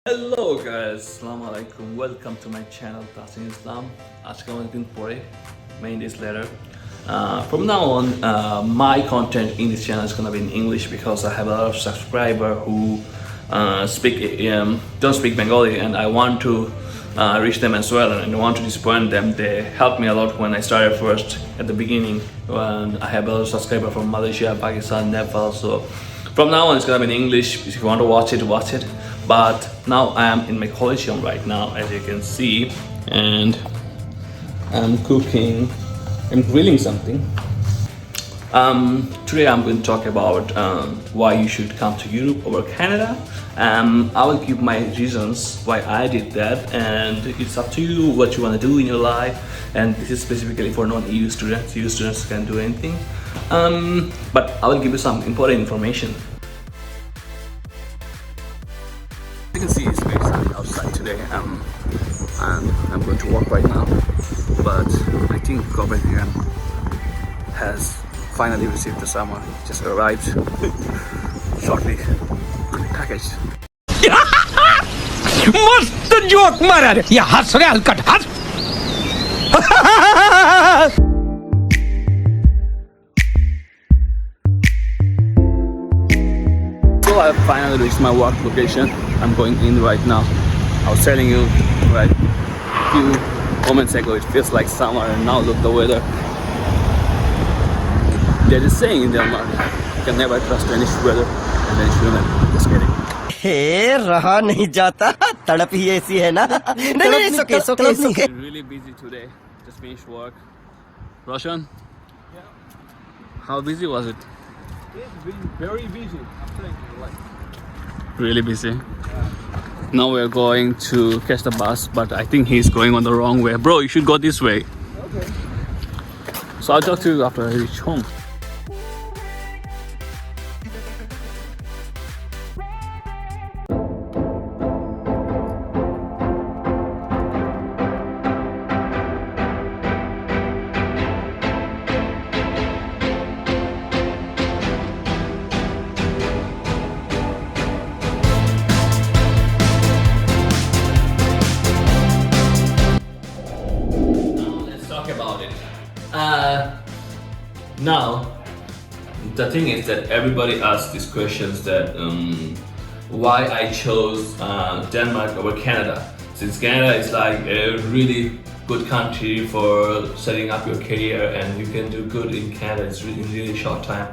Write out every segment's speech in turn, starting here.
Hello guys, Assalamu alaikum. Welcome to my channel Tasin Islam. আজকে অনেকদিন পরে, many days later. From now on, my content in this channel is gonna be in English because I have a lot of subscribers who don't speak Bengali, and I want to reach them as well, and I don't want to disappoint them. They helped me a lot when I started first at the beginning. When I have a lot of subscribers from Malaysia, Pakistan, Nepal. So from now on, it's gonna be in English. If you want to watch it, watch it. But now I am in my Coliseum right now, as you can see, and I'm cooking. I'm grilling something. Today I'm going to talk about why you should come to Europe over Canada. I will give my reasons why I did that, and it's up to you what you want to do in your life. And this is specifically for non-EU students. EU students can do anything, but I will give you some important information. You can see it's very sunny outside today, and I'm going to walk right now. But I think Copenhagen has finally received the summer. It just arrived shortly. Packaged. मस्त joke मारा रे या हंस रे हलकट हंस So I finally reached my work location. I'm going in right now. I was telling you right a few moments ago, it feels like summer, and now look the weather. They're just saying in Denmark, you can never trust any weather and any human. Just kidding. हे रहा नहीं जाता तड़प ही ऐसी है ना नहीं सोके Really busy today. Just finished work. Roshan? Yeah. How busy was it? It's been very busy. I'm telling you, like. Really busy. Now we're going to catch the bus, but I think he's going on the wrong way. Bro, you should go this way. Okay. So I'll talk to you after I reach home. Talk about it. Now, the thing is that everybody asks these questions that why I chose Denmark over Canada. Since Canada is like a really good country for setting up your career, and you can do good in Canada in really short time.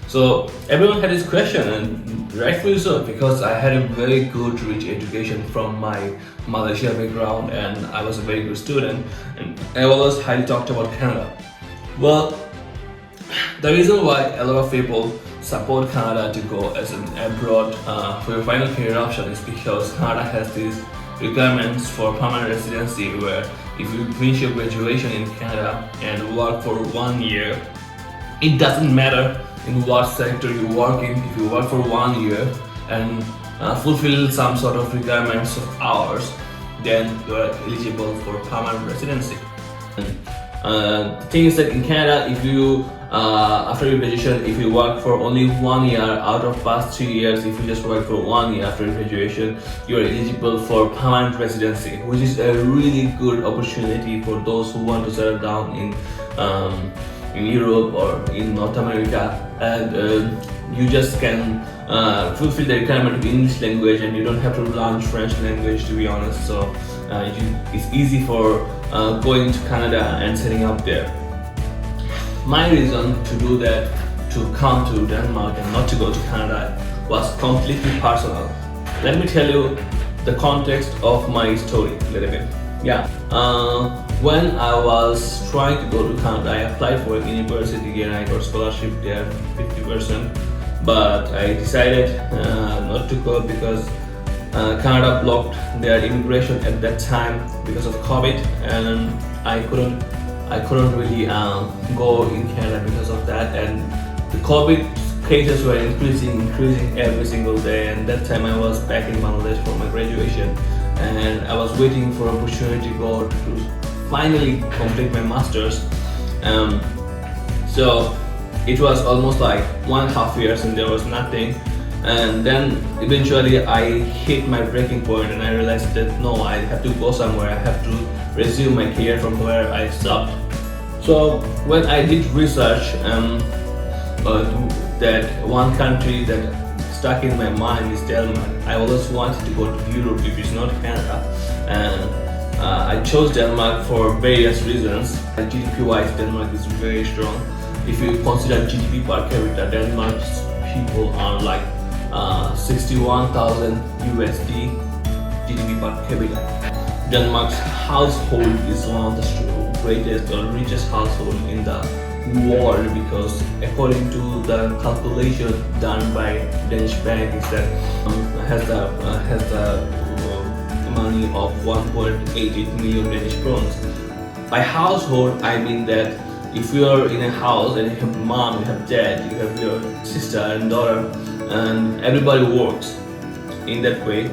So everyone had this question, and rightfully so, because I had a very good, rich education from my Malaysia background, and I was a very good student, and I always highly talked about Canada. Well, the reason why a lot of people support Canada to go as an abroad for your final career option is because Canada has these requirements for permanent residency, where if you finish your graduation in Canada and work for 1 year, it doesn't matter in what sector you work in. If you work for 1 year and fulfill some sort of requirements of hours, then you are eligible for permanent residency. And, the thing is that in Canada, if you after your graduation, if you work for only 1 year out of past 3 years, if you just work for 1 year after your graduation, you are eligible for permanent residency, which is a really good opportunity for those who want to settle down in Europe or in North America, and you just can fulfill the requirement of English language, and you don't have to learn French language, to be honest. So it's easy for going to Canada and setting up there. My reason to do that, to come to Denmark and not to go to Canada, was completely personal. Let me tell you the context of my story a little bit. Yeah. When I was trying to go to Canada, I applied for a university and I got scholarship there, 50%. But I decided not to go because Canada blocked their immigration at that time because of COVID, and I couldn't really go in Canada because of that. And the COVID cases were increasing every single day. And that time I was back in Bangladesh for my graduation, and I was waiting for an opportunity to go to finally complete my masters. So it was almost like 1.5 years and there was nothing. And then eventually I hit my breaking point and I realized that no, I have to go somewhere, I have to resume my career from where I stopped. So when I did research, that one country that stuck in my mind is Denmark. I always wanted to go to Europe if it's not Canada, and I chose Denmark for various reasons. GDP-wise, Denmark is very strong. If you consider GDP per capita, Denmark's people are like 61,000 USD GDP per capita. Denmark's household is one of the greatest or richest household in the world, because according to the calculation done by Danish bank is that has the money of 1.88 million Danish crowns. By household, I mean that if you are in a house and you have mom, you have dad, you have your sister and daughter, and everybody works in that way.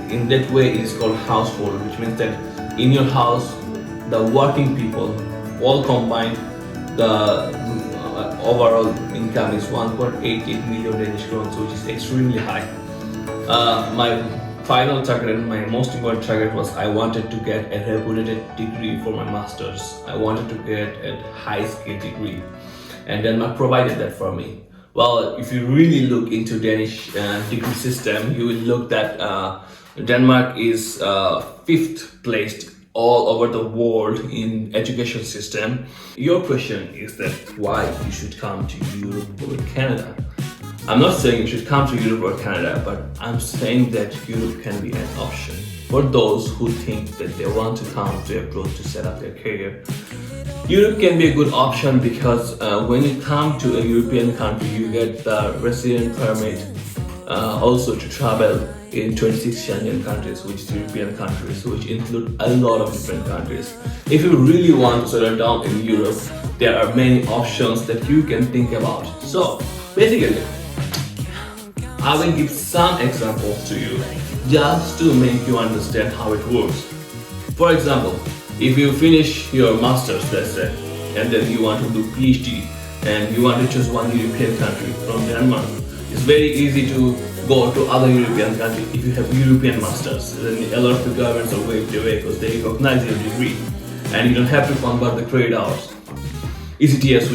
In that way, it is called household, which means that in your house, the working people all combined, the overall income is 1.88 million Danish crowns, which is extremely high. My final target and my most important target was I wanted to get a reputed degree for my masters. I wanted to get a high skill degree, and Denmark provided that for me. Well, if you really look into Danish degree system, you will look that Denmark is 5th placed all over the world in education system. Your question is that why you should come to Europe or Canada. I'm not saying you should come to Europe or Canada, but I'm saying that Europe can be an option for those who think that they want to come to abroad to set up their career. Europe can be a good option because when you come to a European country, you get the resident permit also to travel in 26 Schengen countries, which is European countries, which include a lot of different countries. If you really want to settle down in Europe, there are many options that you can think about. So basically, I will give some examples to you just to make you understand how it works. For example, if you finish your masters, let's say, and then you want to do PhD and you want to choose one European country from Denmark, it's very easy to go to other European countries if you have European masters. Then a lot of the governments are waved away because they recognize your degree, and you don't have to convert the credit hours. ECTS,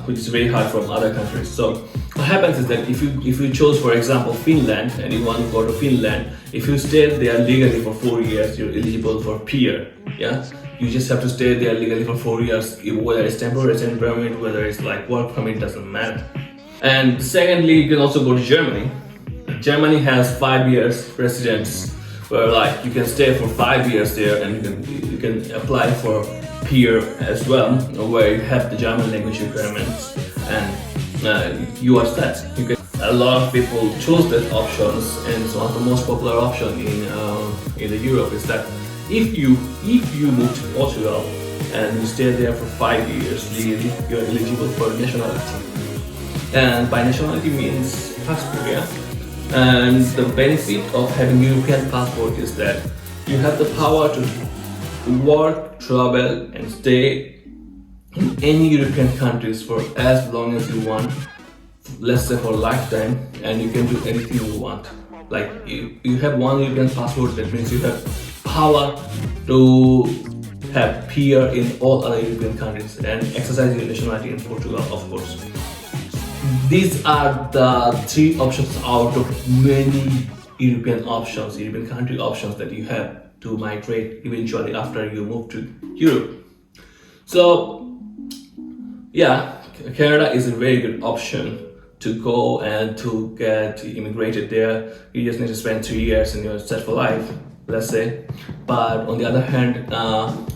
which is very hard from other countries. So what happens is that if you chose, for example, Finland, and you want to go to Finland, if you stay there legally for 4 years, you're eligible for PR. Yeah, you just have to stay there legally for 4 years, whether it's temporary resident permit, whether it's like work permit, doesn't matter. And secondly, you can also go to Germany. Germany has 5 years residence, where like you can stay for 5 years there, and you can apply for PR as well, where you have the German language requirements, and you are set. A lot of people choose that options, and it's one of the most popular option in Europe is that if you move to Portugal and you stay there for 5 years legally, you're eligible for nationality. And by nationality means passport, yeah. And the benefit of having European passport is that you have the power to work, travel, and stay in any European countries for as long as you want, let's say for a lifetime, and you can do anything you want. Like you have one European passport, that means you have power to have PR in all other European countries and exercise your nationality in Portugal, of course. These are the 3 options out of many European options, European country options that you have to migrate eventually after you move to Europe. So yeah, Canada is a very good option to go and to get immigrated there. You just need to spend 3 years and you're set for life, let's say. But on the other hand,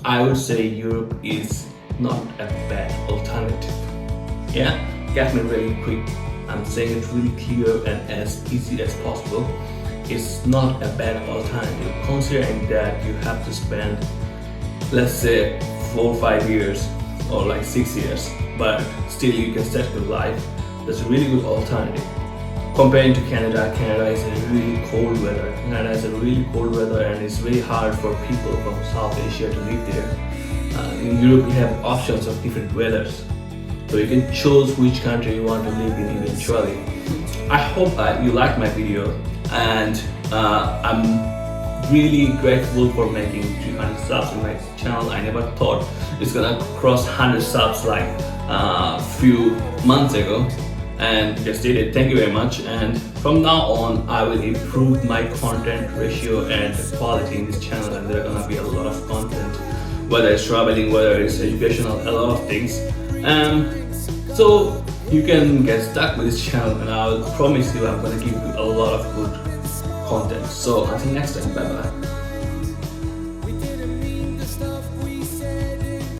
I would say Europe is not a bad alternative. Yeah, get me really quick. I'm saying it really clear and as easy as possible. It's not a bad alternative, considering that you have to spend, let's say, 4 or 5 years or like 6 years, but still you can set your life. That's a really good alternative. Comparing to Canada, Canada is a really cold weather. Canada is a really cold weather, and it's very hard for people from South Asia to live there. In Europe, you have options of different weathers. so you can choose which country you want to live in eventually. I hope you liked my video, and I'm really grateful for making 300 subs in my channel. I never thought it's gonna cross 100 subs like a few months ago, and just did it. Thank you very much. And from now on, I will improve my content ratio and quality in this channel, and there are gonna be a lot of content, whether it's traveling, whether it's educational, a lot of things. So you can get stuck with this channel, and I'll promise you I'm gonna give you a lot of good content. So until next time, bye bye.